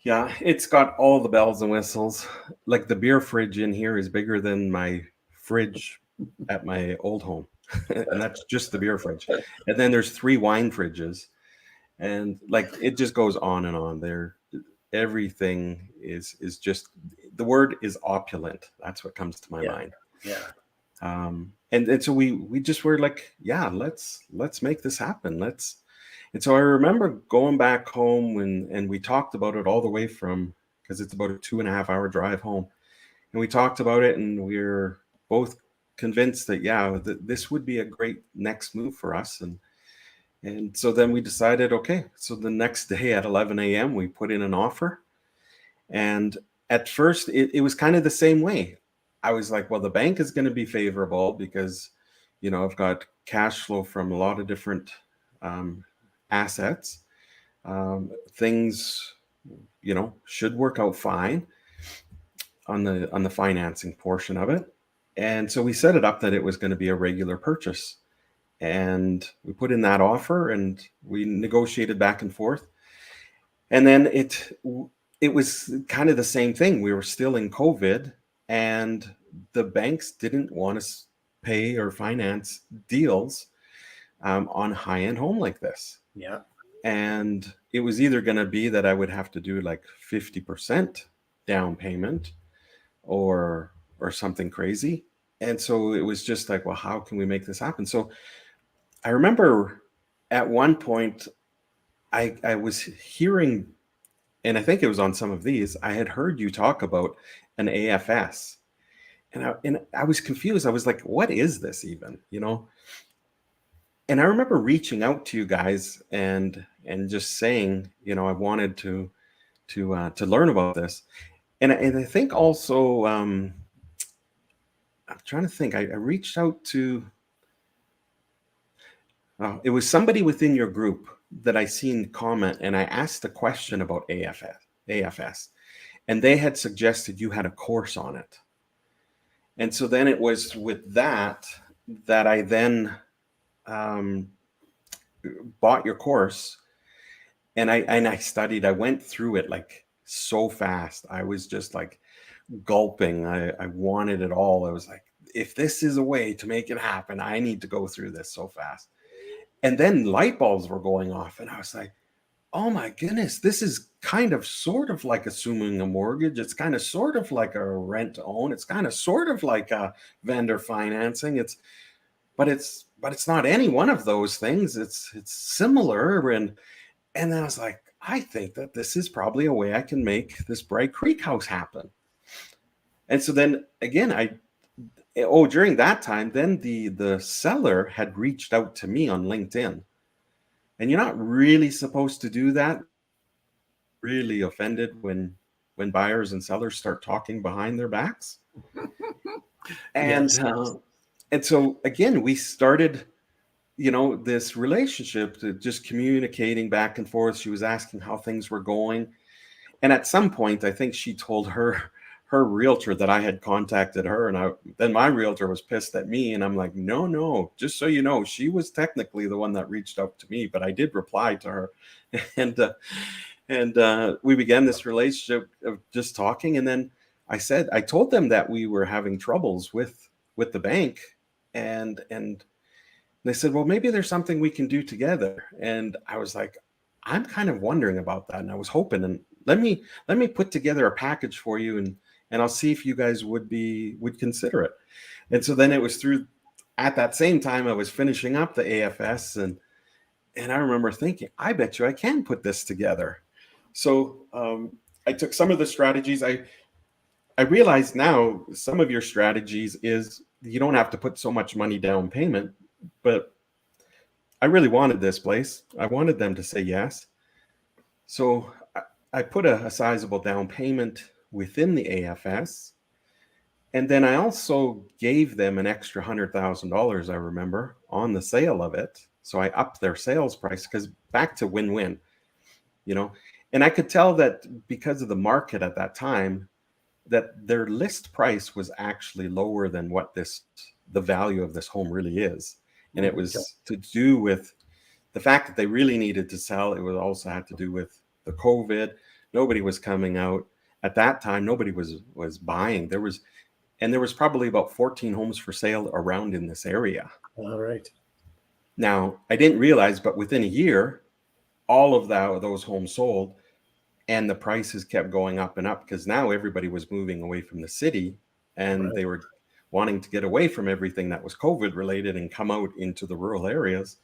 Yeah. It's got all the bells and whistles. Like the beer fridge in here is bigger than my fridge at my old home. And that's just the beer fridge. And then there's 3 wine fridges. And like it just goes on and on. There, everything is just, the word is opulent. That's what comes to my mind. Yeah. And so we just were like, yeah, let's make this happen. And so I remember going back home and we talked about it all the way from, because it's about a 2.5 hour drive home. we talked about it, and we were both convinced that, yeah, this would be a great next move for us. And so then we decided, okay, so the next day at 11 a.m., we put in an offer. And at first, it was kind of the same way. I was like, well, the bank is going to be favorable because, I've got cash flow from a lot of different assets. Things, should work out fine on the financing portion of it. And so we set it up that it was going to be a regular purchase. And we put in that offer and we negotiated back and forth. And then it was kind of the same thing. We were still in COVID, and the banks didn't want to pay or finance deals on high-end home like this. Yeah. And it was either going to be that I would have to do like 50% down payment or something crazy. And so it was just like, well, how can we make this happen? So I remember at one point I was hearing, and I think it was on some of these, I had heard you talk about an AFS. And I was confused. I was like, what is this even? And I remember reaching out to you guys and just saying, I wanted to learn about this. And I think also, I'm trying to think, I reached out to, it was somebody within your group that I seen comment, and I asked a question about AFS, and they had suggested you had a course on it. And so then it was with that I then bought your course, and I studied. I went through it like so fast. I was just like gulping. I wanted it all. I was like, if this is a way to make it happen, I need to go through this so fast. And then light bulbs were going off, and I was like, oh my goodness, this is kind of sort of like assuming a mortgage. It's kind of sort of like a rent to own. It's kind of sort of like a vendor financing. But it's not any one of those things. It's similar. And then I was like, I think that this is probably a way I can make this Bright Creek house happen. And so then again, during that time, then the seller had reached out to me on LinkedIn. And you're not really supposed to do that. Really offended when buyers and sellers start talking behind their backs. And Yes. And so again, we started, this relationship, to just communicating back and forth. She was asking how things were going. And at some point, I think she told her realtor that I had contacted her. And then my realtor was pissed at me. And I'm like, no, just so you know, she was technically the one that reached out to me, but I did reply to her. And we began this relationship of just talking. And then I told them that we were having troubles with the bank. And they said, well, maybe there's something we can do together. And I was like, I'm kind of wondering about that. And I was hoping, and let me put together a package for you, and I'll see if you guys would consider it. And so then it was at that same time, I was finishing up the AFS, and I remember thinking, I bet you I can put this together. So I took some of the strategies. I realize now some of your strategies is you don't have to put so much money down payment, but I really wanted this place. I wanted them to say yes. So I put a sizable down payment within the AFS. And then I also gave them an extra $100,000, I remember, on the sale of it. So I upped their sales price, because back to win-win, And I could tell that because of the market at that time, that their list price was actually lower than what the value of this home really is. And it was to do with the fact that they really needed to sell. It was also had to do with the COVID. Nobody was coming out at that time. Nobody was buying. There was probably about 14 homes for sale around in this area. All right. Now, I didn't realize, but within a year, all of those homes sold, and the prices kept going up and up, because now everybody was moving away from the city, and they were wanting to get away from everything that was COVID related and come out into the rural areas.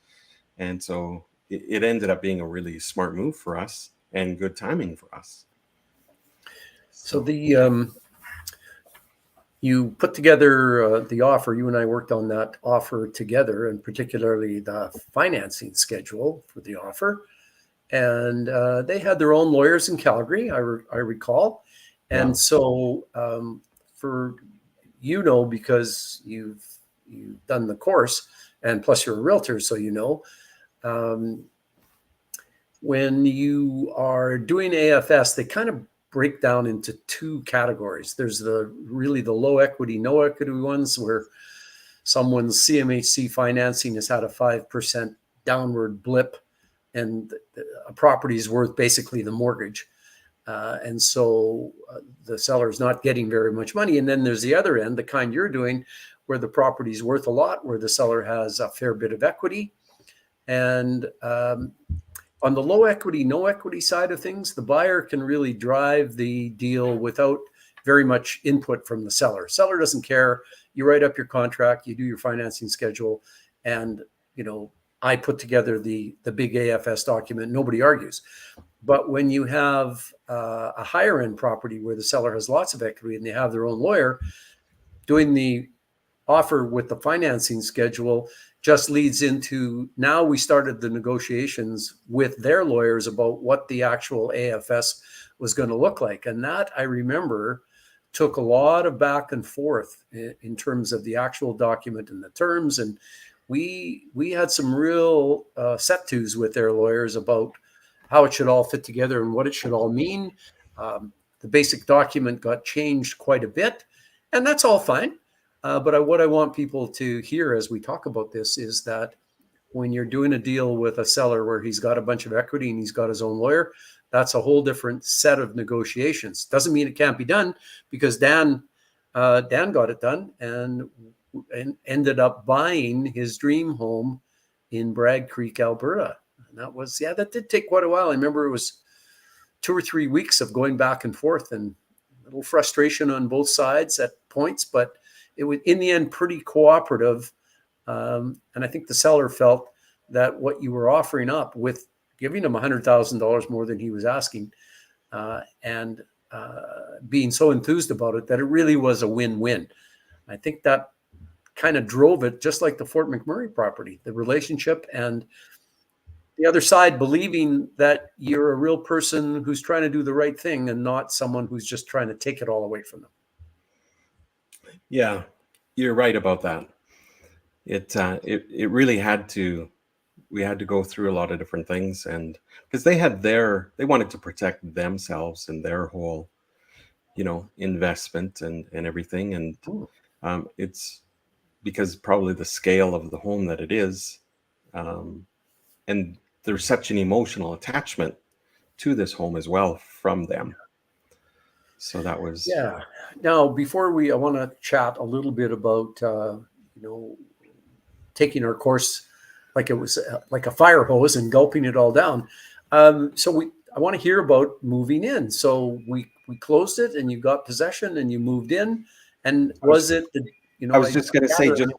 And so it ended up being a really smart move for us and good timing for us. So the you put together the offer. You and I worked on that offer together, and particularly the financing schedule for the offer. And they had their own lawyers in Calgary, I recall. Yeah. And so, for because you've done the course, and plus you're a realtor, so um, when you are doing AFS, they kind of break down into two categories. There's the low equity, no equity ones where someone's CMHC financing has had a 5% downward blip and a property is worth basically the mortgage. And so the seller is not getting very much money. And then there's the other end, the kind you're doing, where the property is worth a lot, where the seller has a fair bit of equity. And on the low equity, no equity side of things, the buyer can really drive the deal without very much input from the seller. Seller doesn't care. You write up your contract, you do your financing schedule, and I put together the big AFS document. Nobody argues. But when you have a higher end property where the seller has lots of equity and they have their own lawyer, doing the offer with the financing schedule just leads into, now we started the negotiations with their lawyers about what the actual AFS was going to look like. And that, I remember, took a lot of back and forth in terms of the actual document and the terms. And we had some real set-tos with their lawyers about how it should all fit together and what it should all mean. The basic document got changed quite a bit, and that's all fine. But what I want people to hear as we talk about this is that when you're doing a deal with a seller where he's got a bunch of equity and he's got his own lawyer, that's a whole different set of negotiations. Doesn't mean it can't be done, because Dan got it done and ended up buying his dream home in Bragg Creek, Alberta. And that did take quite a while. I remember it was 2 or 3 weeks of going back and forth and a little frustration on both sides at points, but it was in the end pretty cooperative. And I think the seller felt that what you were offering up, with giving him $100,000 more than he was asking, and being so enthused about it, that it really was a win-win. I think that kind of drove it, just like the Fort McMurray property, the relationship, and the other side believing that you're a real person who's trying to do the right thing and not someone who's just trying to take it all away from them. Yeah, you're right about that. It really we had to go through a lot of different things, and because they wanted to protect themselves and their whole, investment and everything. And it's because probably the scale of the home that it is, and there's such an emotional attachment to this home as well from them. So that was, Yeah. Now, I want to chat a little bit about, taking our course like it was like a fire hose and gulping it all down. I want to hear about moving in. So we closed it, and you got possession, and you moved in. And I was just going to say, just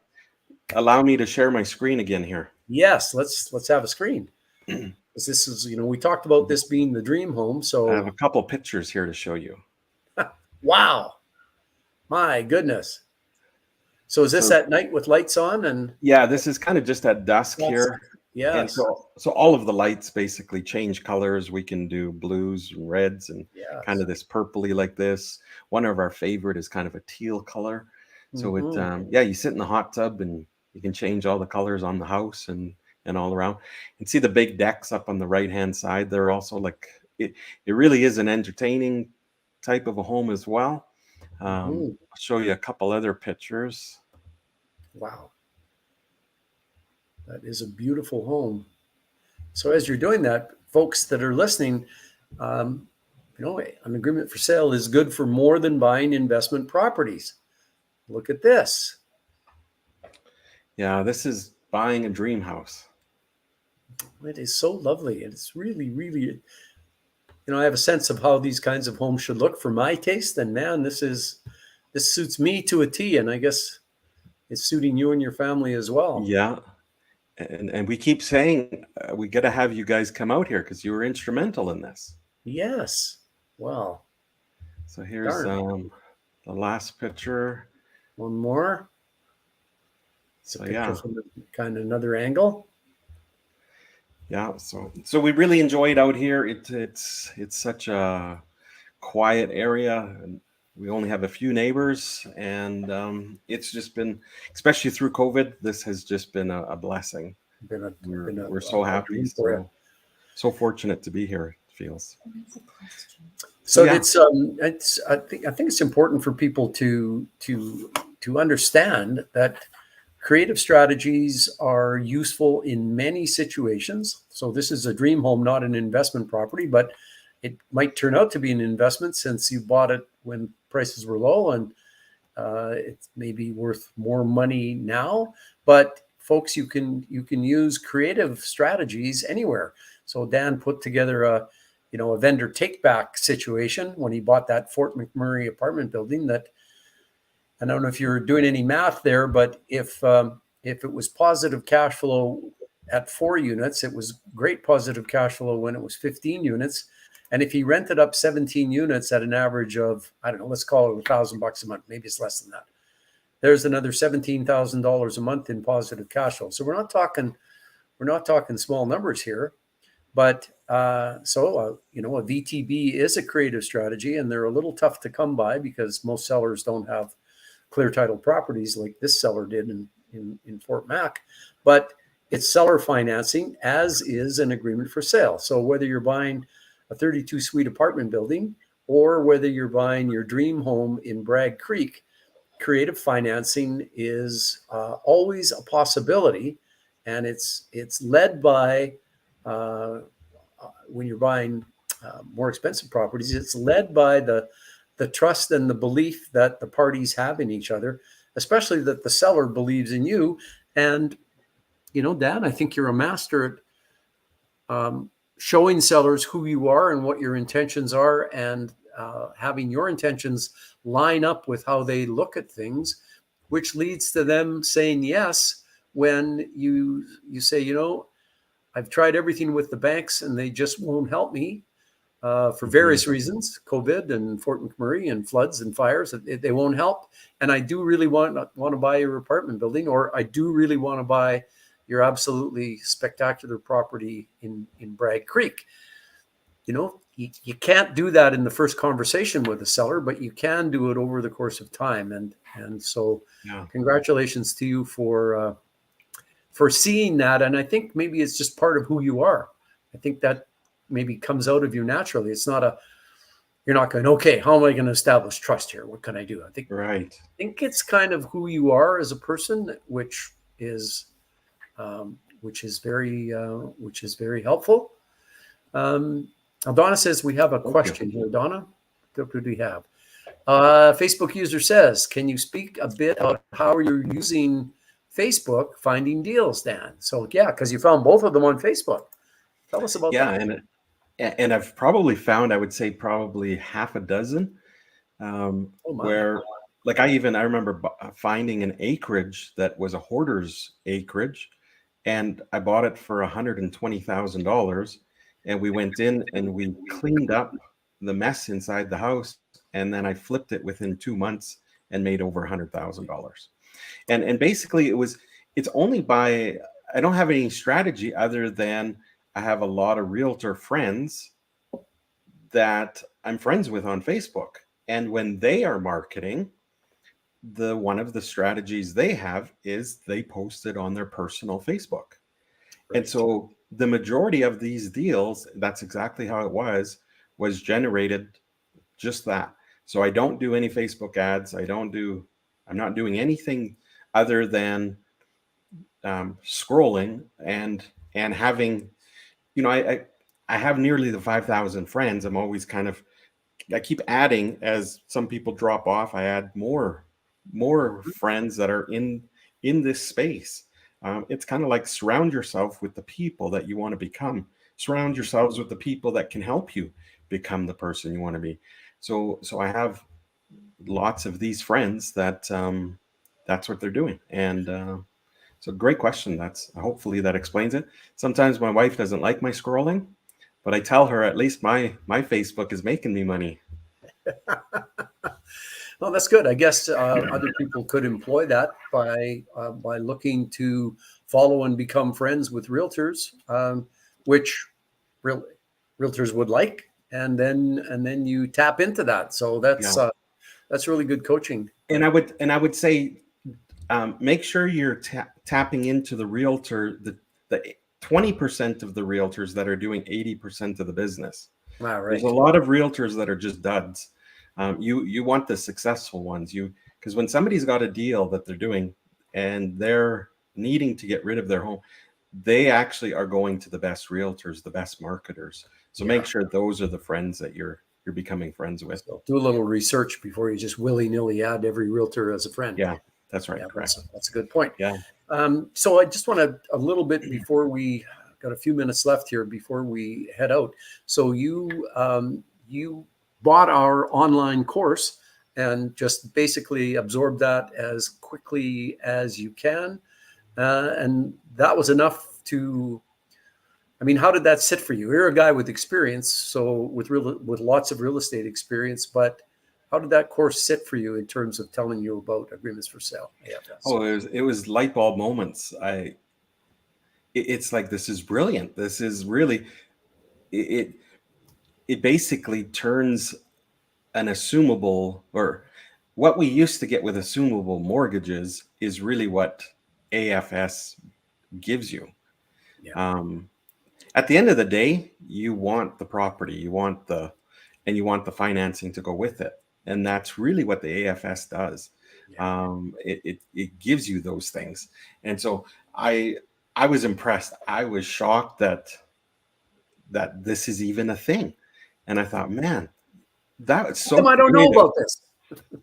allow me to share my screen again here. Yes, let's have a screen. This is, we talked about this being the dream home. So I have a couple pictures here to show you. Wow. My goodness. So is this at night with lights on? And yeah, this is kind of just at dusk here. Yeah. And so all of the lights basically change colors. We can do blues and reds and kind of this purpley like this. One of our favorite is kind of a teal color. So you sit in the hot tub and you can change all the colors on the house and all around. And see the big decks up on the right-hand side. They're also like, it really is an entertaining type of a home as well. I'll show you a couple other pictures. Wow. That is a beautiful home. So as you're doing that, folks that are listening, an agreement for sale is good for more than buying investment properties. Look at this. Yeah, this is buying a dream house. It is so lovely. And it's really, really, I have a sense of how these kinds of homes should look for my taste. And man, this suits me to a T. And I guess it's suiting you and your family as well. Yeah. And we keep saying we got to have you guys come out here because you were instrumental in this. Yes. Wow. So here's the last picture. One more. It's a So, picture yeah. from kind of another angle. Yeah. So we really enjoyed out here. It's such a quiet area, and we only have a few neighbors, and it's just been, especially through COVID, this has just been a blessing. We're so a happy, dream for you. so fortunate to be here, it feels. So yeah. it's I think it's important for people to understand that creative strategies are useful in many situations. So this is a dream home, not an investment property, but it might turn out to be an investment since you bought it when prices were low, and it's maybe worth more money now. But folks, you can use creative strategies anywhere. So Dan put together a vendor take back situation when he bought that Fort McMurray apartment building. That, I don't know if you're doing any math there, but if it was positive cash flow at 4 units, it was great positive cash flow when it was 15 units. And if he rented up 17 units at an average of, I don't know, let's call it $1,000 a month, maybe it's less than that, there's another $17,000 a month in positive cash flow. So we're not talking small numbers here. But a VTB is a creative strategy, and they're a little tough to come by because most sellers don't have clear title properties like this seller did in Fort Mac. But it's seller financing, as is an agreement for sale. So whether you're buying a 32 suite apartment building or whether you're buying your dream home in Bragg Creek, creative financing is always a possibility, and it's led by when you're buying more expensive properties, it's led by the trust and the belief that the parties have in each other, especially that the seller believes in you. And Dan, I think you're a master at showing sellers who you are and what your intentions are, and having your intentions line up with how they look at things, which leads to them saying yes when you say, I've tried everything with the banks and they just won't help me for various reasons, COVID and Fort McMurray and floods and fires. They won't help. And I do really want to buy your apartment building, or I do really want to buy your absolutely spectacular property in Bragg Creek. You can't do that in the first conversation with a seller, but you can do it over the course of time. And so congratulations to you for seeing that. And I think maybe it's just part of who you are. I think that maybe comes out of you naturally. It's not you're not going, okay, how am I going to establish trust here? What can I do? I think it's kind of who you are as a person, which is very helpful. Donna says we have a question here. Donna, what do we have? Facebook user says, can you speak a bit about how you're using Facebook finding deals, Dan? So because you found both of them on Facebook. Tell us about that. And I've probably found, I would say probably half a dozen, where like I remember finding an acreage that was a hoarder's acreage, and I bought it for $120,000, and we went in and we cleaned up the mess inside the house, and then I flipped it within 2 months and made over $100,000. And basically it's only by, I don't have any strategy other than I have a lot of realtor friends that I'm friends with on Facebook. And when they are marketing, one of the strategies they have is they post it on their personal Facebook. Right. And so the majority of these deals, that's exactly how it was generated just that. So I don't do any Facebook ads. I'm not doing anything other than scrolling and having, I have nearly the 5,000 friends. I'm always I keep adding as some people drop off. I add more friends that are in this space. It's kind of like surround yourself with the people that you want to become. Surround yourselves with the people that can help you become the person you want to be. So I have lots of these friends that that's what they're doing. And so great question. Hopefully that explains it. Sometimes my wife doesn't like my scrolling, but I tell her at least my Facebook is making me money. Well, that's good. I guess other people could employ that by looking to follow and become friends with realtors, which real, realtors would like, and then you tap into that. So Yeah. that's really good coaching. And I would say, make sure you're tapping into the realtor, the 20% of the realtors that are doing 80% of the business. All There's a right. lot of realtors that are just duds. You want the successful ones. Because when somebody's got a deal that they're doing and they're needing to get rid of their home, they actually are going to the best realtors, the best marketers. So Yeah. make sure those are the friends that you're becoming friends with. So do a little research before you just willy-nilly add every realtor as a friend. Yeah, that's right. Yeah, Correct. that's a good point. Yeah. So I just want to a little bit before we got a few minutes left here before we head out. So you bought our online course and just basically absorbed that as quickly as you can, and that was enough to. I mean, how did that sit for you? You're a guy with experience, so with lots of real estate experience, but how did that course sit for you in terms of telling you about agreements for sale, AFS? Oh, it was light bulb moments. It's like, this is brilliant. This is really it. It basically turns an assumable, or what we used to get with assumable mortgages, is really what AFS gives you. Yeah, Um, at the end of the day, you want the property, you want the financing to go with it, and that's really what the AFS does. yeah. It gives you those things, and so I was impressed. I was shocked that this is even a thing, and I thought, man, that was How so come I don't know creative. about this?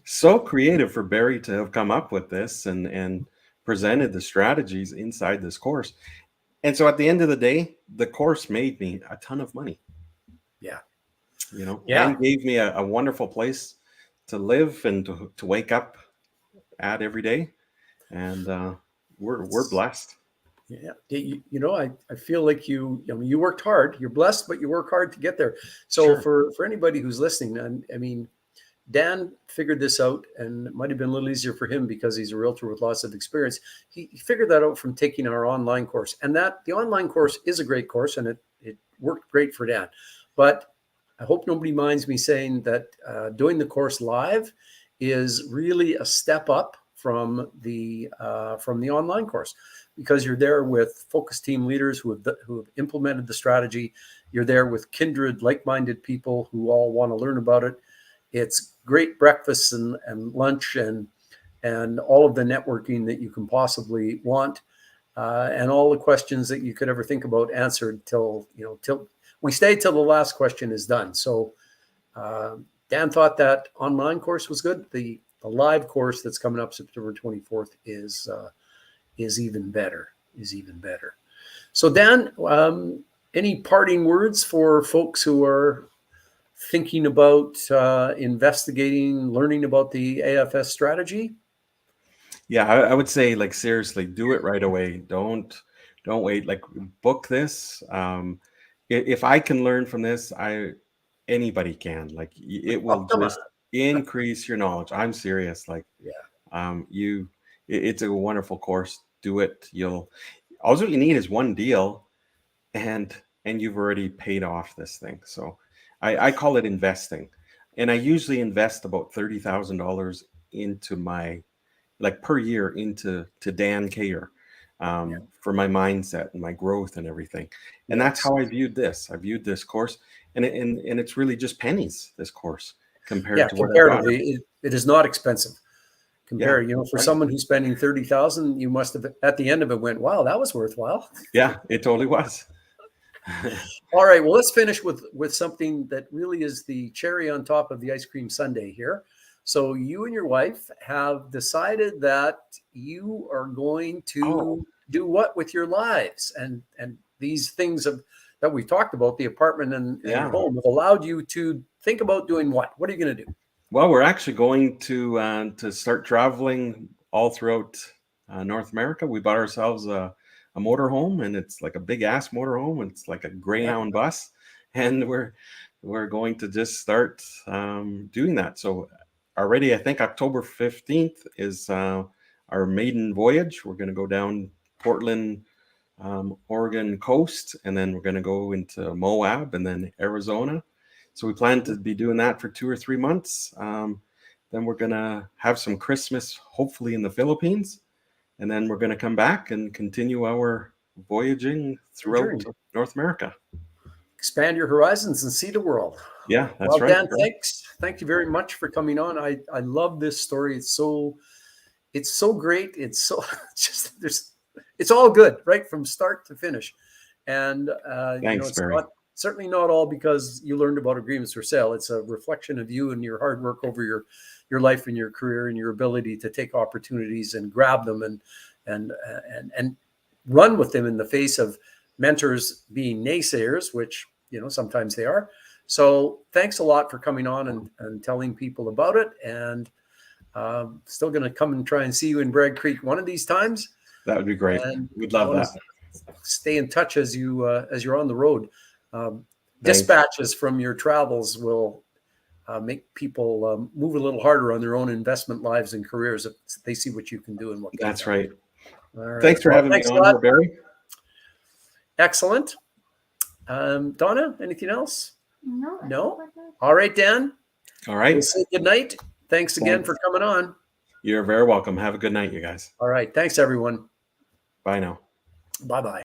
So creative for Barry to have come up with this and presented the strategies inside this course. And so at the end of the day, the course made me a ton of money, Yeah, and yeah. gave me a wonderful place to live and to wake up at every day. And we're blessed. Yeah, I feel like you worked hard. You're blessed, but you work hard to get there. So Sure. for anybody who's listening, and I mean, Dan figured this out, and it might have been a little easier for him because he's a realtor with lots of experience. He figured that out from taking our online course, and that the online course is a great course, and it worked great for Dan. But I hope nobody minds me saying that doing the course live is really a step up from the online course, because you're there with focus team leaders who have implemented the strategy. You're there with kindred, like-minded people who all want to learn about it. It's great breakfast and lunch and all of the networking that you can possibly want, and all the questions that you could ever think about answered till we stay till the last question is done. So uh, Dan thought that online course was good. The live course that's coming up September 24th is even better. Is even better. So Dan, any parting words for folks who are thinking about investigating, learning about the AFS strategy? Yeah, I would say, like, seriously, do it right away. Don't wait. Like, book this. If I can learn from this, anybody can. Like, it will Oh, come on. just increase your knowledge. I'm serious. Like, Yeah. it's a wonderful course. Do it. All you need is one deal, and you've already paid off this thing. So I call it investing, and I usually invest about $30,000 into my, like, per year, into Dan Kayer, Yeah. for my mindset and my growth and everything. And that's Yes. how I viewed this. I viewed this course, and it's really just pennies, this course, Yeah. compared to what I got. Comparatively, it is not expensive. Yeah, For right. someone who's spending 30,000, you must have at the end of it went, wow, that was worthwhile. Yeah, it totally was. All right, well, let's finish with something that really is the cherry on top of the ice cream sundae here. So you and your wife have decided that you are going Oh, to do what with your lives, and these things that we talked about, the apartment and your yeah. home, have allowed you to think about doing what? What are you going to do? Well, we're actually going to start traveling all throughout North America. We bought ourselves a motorhome, and it's like a big ass motorhome. It's like a Yeah, Greyhound bus, and we're going to just start doing that. So already, I think October 15th is our maiden voyage. We're going to go down Portland, Oregon coast, and then we're going to go into Moab and then Arizona. So we plan to be doing that for 2 or 3 months. Then we're going to have some Christmas, hopefully in the Philippines. And then we're going to come back and continue our voyaging throughout North America. Expand your horizons and see the world. Yeah, that's well, right. Dan, thanks. Thank you very much for coming on. I love this story. It's so great. It's so just it's all good, right from start to finish. And Thanks, it's Barry. certainly not all because you learned about agreements for sale. It's a reflection of you and your hard work over your life and your career and your ability to take opportunities and grab them and run with them in the face of mentors being naysayers, which sometimes they are. So thanks a lot for coming on and telling people about it. And still going to come and try and see you in Bragg Creek one of these times. That would be great. And we'd love that. Stay in touch as you're on the road. Dispatches from your travels will make people move a little harder on their own investment lives and careers if they see what you can do and what. That's right. All right. Thanks for having me on here, Barry. Excellent. Donna, anything else? No. All right, Dan. All right. We'll say good night. Thanks again for coming on. You're very welcome. Have a good night, you guys. All right. Thanks, everyone. Bye now. Bye-bye.